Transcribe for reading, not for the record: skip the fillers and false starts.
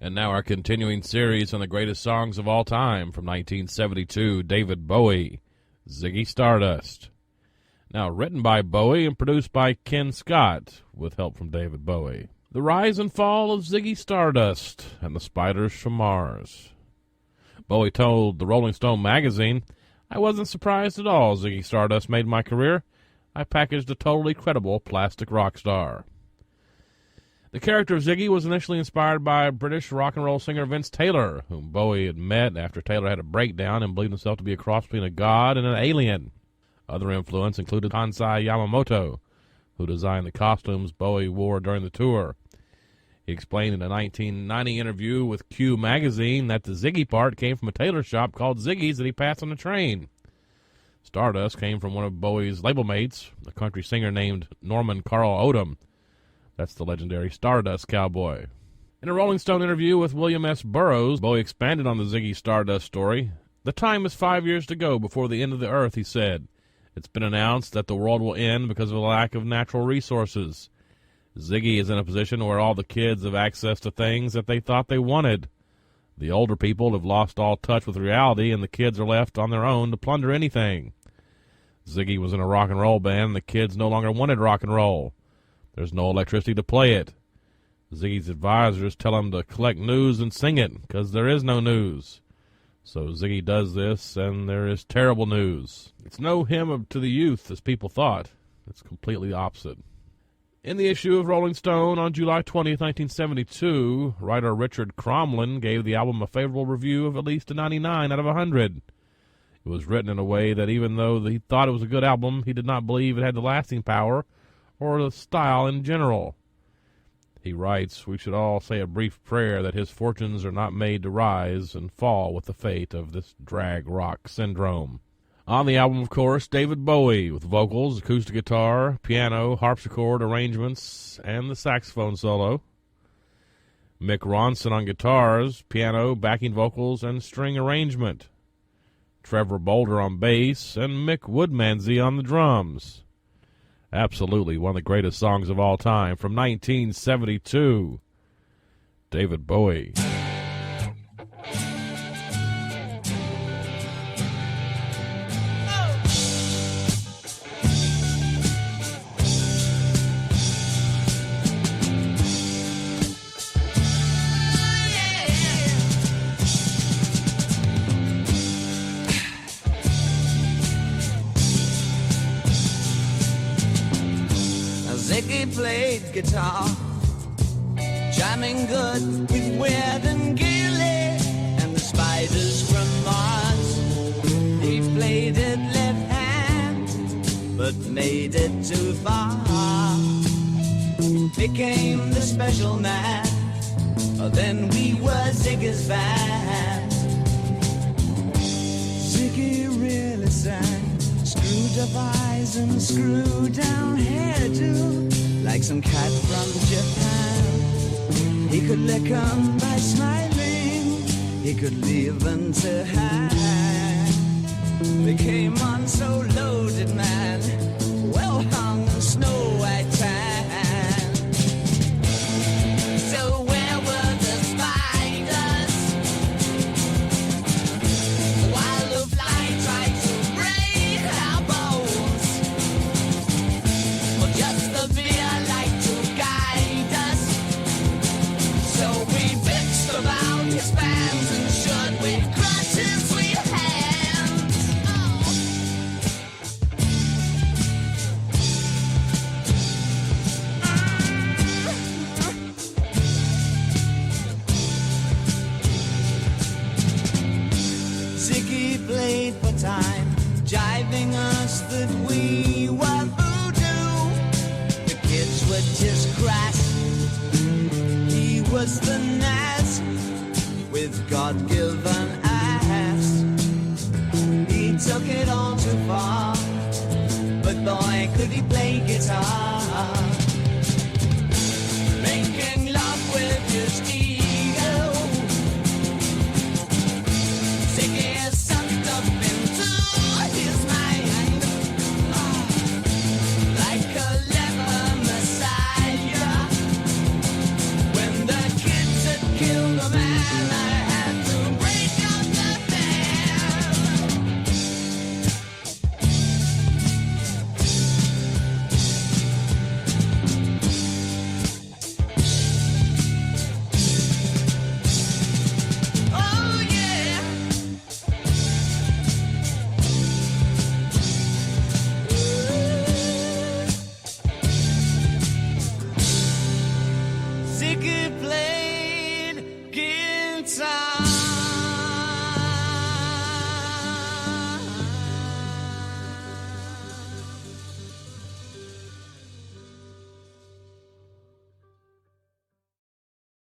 And now our continuing series on the greatest songs of all time from 1972, David Bowie, Ziggy Stardust. Now written by Bowie and produced by Ken Scott, with help from David Bowie. The Rise and Fall of Ziggy Stardust and the Spiders from Mars. Bowie told the Rolling Stone magazine, "I wasn't surprised at all Ziggy Stardust made my career. I packaged a totally credible plastic rock star." The character of Ziggy was initially inspired by British rock and roll singer Vince Taylor, whom Bowie had met after Taylor had a breakdown and believed himself to be a cross between a god and an alien. Other influence included Kansai Yamamoto, who designed the costumes Bowie wore during the tour. He explained in a 1990 interview with Q magazine that the Ziggy part came from a tailor shop called Ziggy's that he passed on the train. Stardust came from one of Bowie's label mates, a country singer named Norman Carl Odom. That's the legendary Stardust Cowboy. In a Rolling Stone interview with William S. Burroughs, Bowie expanded on the Ziggy Stardust story. "The time is 5 years to go before the end of the earth," he said. "It's been announced that the world will end because of a lack of natural resources. Ziggy is in a position where all the kids have access to things that they thought they wanted. The older people have lost all touch with reality, and the kids are left on their own to plunder anything. Ziggy was in a rock and roll band, and the kids no longer wanted rock and roll. There's no electricity to play it. Ziggy's advisors tell him to collect news and sing it, because there is no news. So Ziggy does this, and there is terrible news. It's no hymn to the youth, as people thought. It's completely opposite." In the issue of Rolling Stone on July 20th, 1972, writer Richard Cromlin gave the album a favorable review of at least a 99 out of 100. It was written in a way that even though he thought it was a good album, he did not believe it had the lasting power or the style in general. He writes, "We should all say a brief prayer that his fortunes are not made to rise and fall with the fate of this drag rock syndrome." On the album, of course, David Bowie, with vocals, acoustic guitar, piano, harpsichord arrangements, and the saxophone solo. Mick Ronson on guitars, piano, backing vocals, and string arrangement. Trevor Bolder on bass, and Mick Woodmansey on the drums. Absolutely one of the greatest songs of all time from 1972, David Bowie. Ziggy played guitar, jamming good with Weird and Gilly and the Spiders from Mars. He played it left hand, but made it too far. Became the special man, then we were Ziggy's band. Ziggy really sang, screwed up eyes and screwed down hairdo, like some cat from Japan. He could lick 'em by smiling, he could leave 'em to hang. They came on so loaded, man, well hung in snow white tan. So where were the spiders while the fly tried to break our bones? Well, just the beer like to guide us. So we bitched about his fans and should with crutches we hands. Ziggy played for time, jiving us that we were voodoo. The kids were just crass, he was the Nas with God-given ass. He took it all too far, but boy could he play guitar.